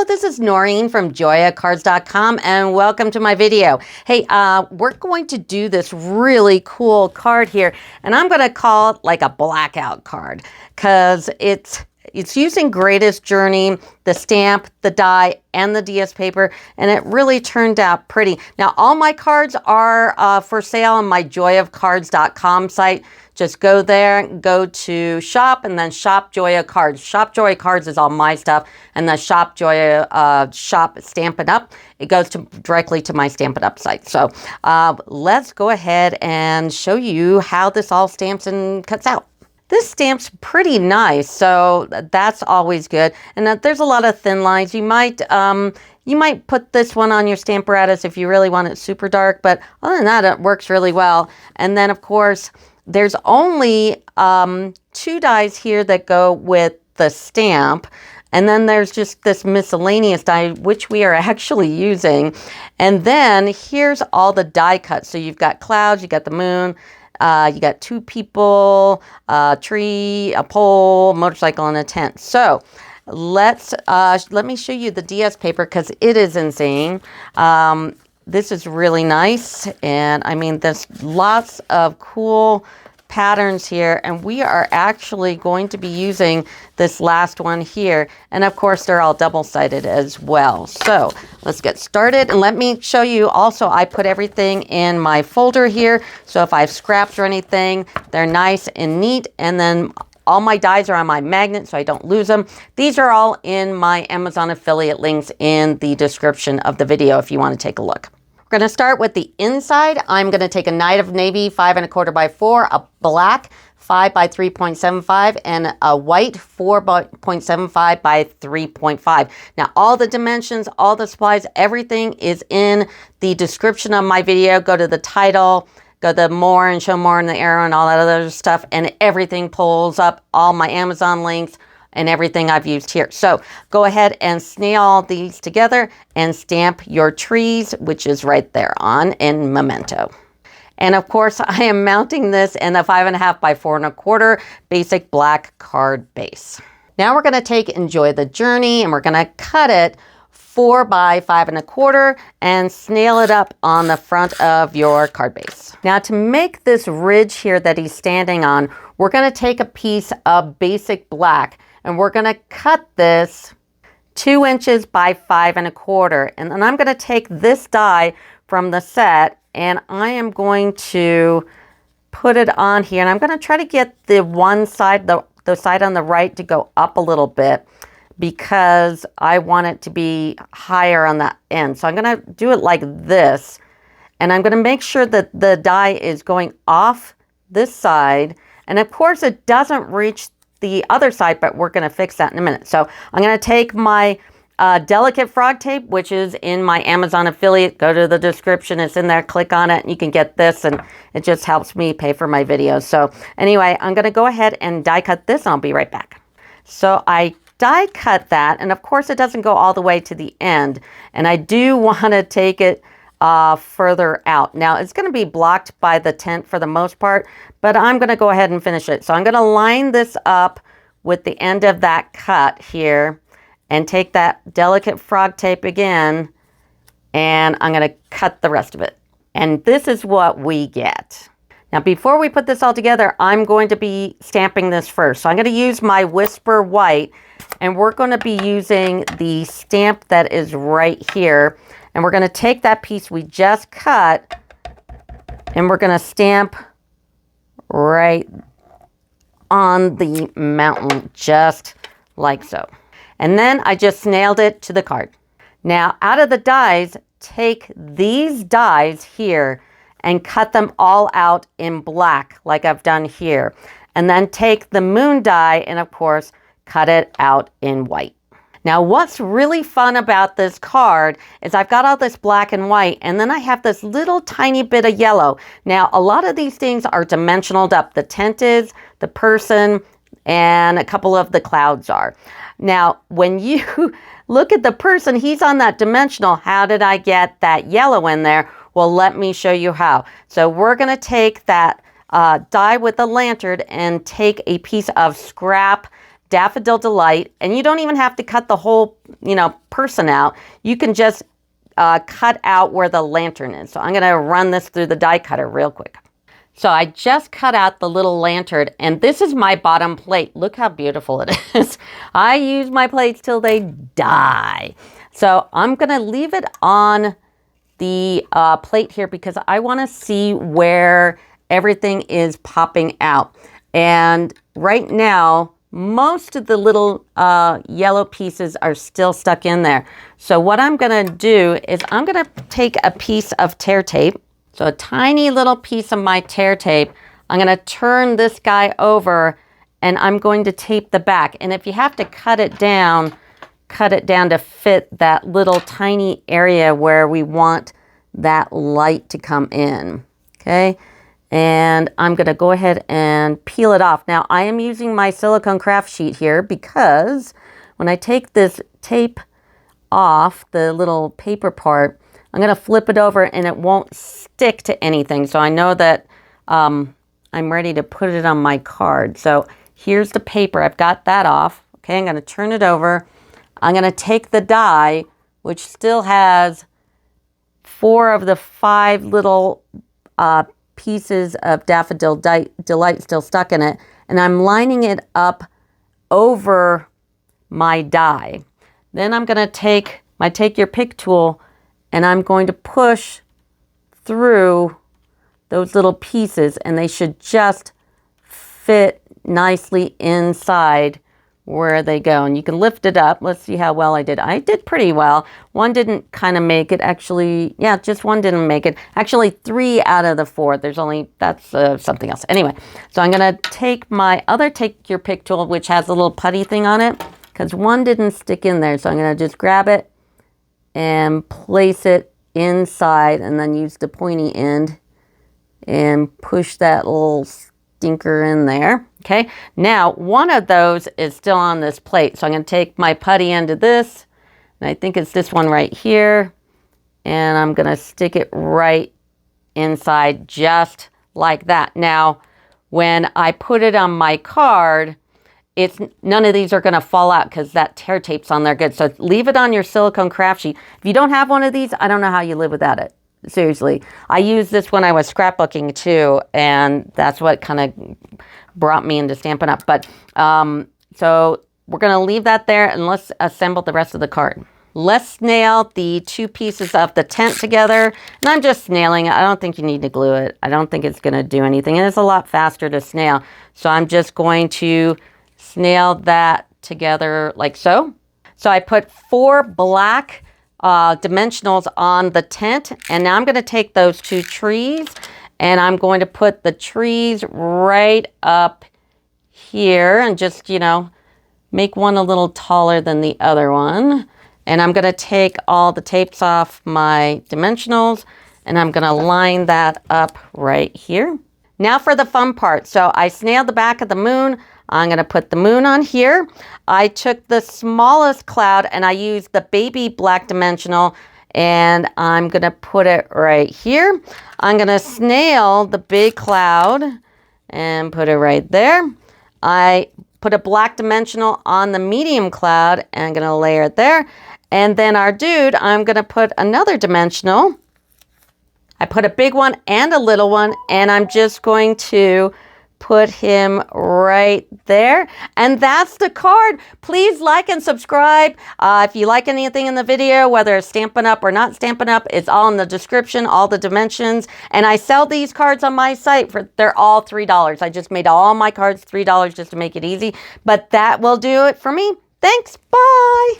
this is Noreen from joyacards.com and welcome to my video. Hey, we're going to do this really cool card here, and I'm going to call it like a blackout card because it's using Greatest Journey, the stamp, the die, and the DS paper, and it really turned out pretty. Now, all my cards are for sale on my joyacards.com site. Just go there, go to shop, and then shop Joya Cards. Shop Joya Cards is all my stuff, and the shop Joya shop Stampin Up, it goes directly to my Stampin Up site. So let's go ahead and show you how this all stamps and cuts out. This stamp's pretty nice, so that's always good. And there's a lot of thin lines. You might put this one on your Stamparatus if you really want it super dark, but other than that, it works really well. And then, of course, there's only 2 dies here that go with the stamp. And then there's just this miscellaneous die, which we are actually using. And then here's all the die cuts. So you've got clouds, you got the moon, you got 2 people, a tree, a pole, motorcycle, and a tent. So let me show you the DS paper because it is insane. This is really nice, and I mean, there's lots of cool patterns here, and we are actually going to be using this last one here, and of course they're all double-sided as well. So let's get started, and let me show you also, I put everything in my folder here, so if I have scraps or anything, they're nice and neat. And then all my dies are on my magnet so I don't lose them. These are all in my Amazon affiliate links in the description of the video if you want to take a look. We're going to start with the inside. I'm going to take a Night of Navy 5 1/4 by 4, a black 5 by 3.75, and a white 4.75 by 3.5. Now all the dimensions, all the supplies, everything is in the description of my video. Go to the title, go to more and show more and the arrow and all that other stuff, and everything pulls up all my Amazon links and everything I've used here. So go ahead and snail all these together and stamp your trees, which is right there on in Memento. And of course, I am mounting this in a 5 1/2 by 4 1/4 basic black card base. Now we're gonna take Enjoy the Journey, and we're gonna cut it 4 by 5 1/4 and snail it up on the front of your card base. Now to make this ridge here that he's standing on, we're gonna take a piece of basic black, and we're going to cut this 2 inches by 5 1/4. And then I'm going to take this die from the set, and I am going to put it on here. And I'm going to try to get the one side, the side on the right, to go up a little bit because I want it to be higher on that end. So I'm going to do it like this. And I'm going to make sure that the die is going off this side. And of course, it doesn't reach the other side, but we're going to fix that in a minute. So I'm going to take my delicate frog tape, which is in my Amazon affiliate. Go to the description, it's in there, click on it, and you can get this, and it just helps me pay for my videos. So anyway, I'm going to go ahead and die cut this, and I'll be right back. So I die cut that, and of course it doesn't go all the way to the end, and I do want to take it further out. Now it's going to be blocked by the tent for the most part, but I'm going to go ahead and finish it. So I'm going to line this up with the end of that cut here and take that delicate frog tape again, and I'm going to cut the rest of it. And this is what we get. Now before we put this all together, I'm going to be stamping this first. So I'm going to use my Whisper White, and we're going to be using the stamp that is right here. And we're going to take that piece we just cut, and we're going to stamp right on the mountain, just like so. And then I just nailed it to the card. Now, out of the dies, take these dies here and cut them all out in black, like I've done here. And then take the moon die and, of course, cut it out in white. Now, what's really fun about this card is I've got all this black and white, and then I have this little tiny bit of yellow. Now, a lot of these things are dimensionaled up. The tent is, the person, and a couple of the clouds are. Now, when you look at the person, he's on that dimensional. How did I get that yellow in there? Well, let me show you how. So we're going to take that die with the lantern and take a piece of scrap Daffodil Delight, and you don't even have to cut the whole, person out. You can just cut out where the lantern is. So I'm going to run this through the die cutter real quick. So I just cut out the little lantern, and this is my bottom plate. Look how beautiful it is. I use my plates till they die. So I'm going to leave it on the plate here because I want to see where everything is popping out. And right now, most of the little yellow pieces are still stuck in there. So what I'm going to do is I'm going to take a piece of tear tape. So a tiny little piece of my tear tape. I'm going to turn this guy over and I'm going to tape the back. And if you have to cut it down to fit that little tiny area where we want that light to come in. Okay. And I'm going to go ahead and peel it off. Now I am using my silicone craft sheet here because when I take this tape off, the little paper part, I'm going to flip it over and it won't stick to anything. So I know that I'm ready to put it on my card. So here's the paper. I've got that off. Okay, I'm going to turn it over. I'm going to take the die, which still has 4 of the 5 little pieces of Daffodil Delight still stuck in it, and I'm lining it up over my die. Then I'm going to take my Take Your Pick tool and I'm going to push through those little pieces, and they should just fit nicely inside where they go. And you can lift it up. Let's see how well I did. I did pretty well. One didn't kind of make it. Actually, yeah, just one didn't make it. Actually, 3 out of the 4. That's something else. Anyway, so I'm going to take my other Take Your Pick tool, which has a little putty thing on it, because one didn't stick in there. So I'm going to just grab it and place it inside, and then use the pointy end and push that little stinker in there. Okay, now one of those is still on this plate, so I'm going to take my putty end of this, and I think it's this one right here, and I'm going to stick it right inside just like that. Now when I put it on my card, none of these are going to fall out because that tear tape's on there good. So leave it on your silicone craft sheet. If you don't have one of these, I don't know how you live without it. Seriously. I used this when I was scrapbooking too, and that's what kind of brought me into Stampin' Up. But so we're going to leave that there, and let's assemble the rest of the card. Let's nail the 2 pieces of the tent together. And I'm just nailing it. I don't think you need to glue it. I don't think it's going to do anything. And it's a lot faster to snail. So I'm just going to snail that together like so. So I put 4 black dimensionals on the tent, and now I'm going to take those 2 trees and I'm going to put the trees right up here and just, make one a little taller than the other one. And I'm going to take all the tapes off my dimensionals and I'm going to line that up right here. Now for the fun part. So I snailed the back of the moon. I'm going to put the moon on here. I took the smallest cloud and I used the baby black dimensional, and I'm going to put it right here. I'm going to snail the big cloud and put it right there. I put a black dimensional on the medium cloud and I'm going to layer it there. And then our dude, I'm going to put another dimensional. I put a big one and a little one, and I'm just going to put him right there. And that's the card. Please like and subscribe. If you like anything in the video, whether it's Stampin' Up or not Stampin' Up, it's all in the description, all the dimensions. And I sell these cards on my site they're all $3. I just made all my cards $3 just to make it easy. But that will do it for me. Thanks. Bye.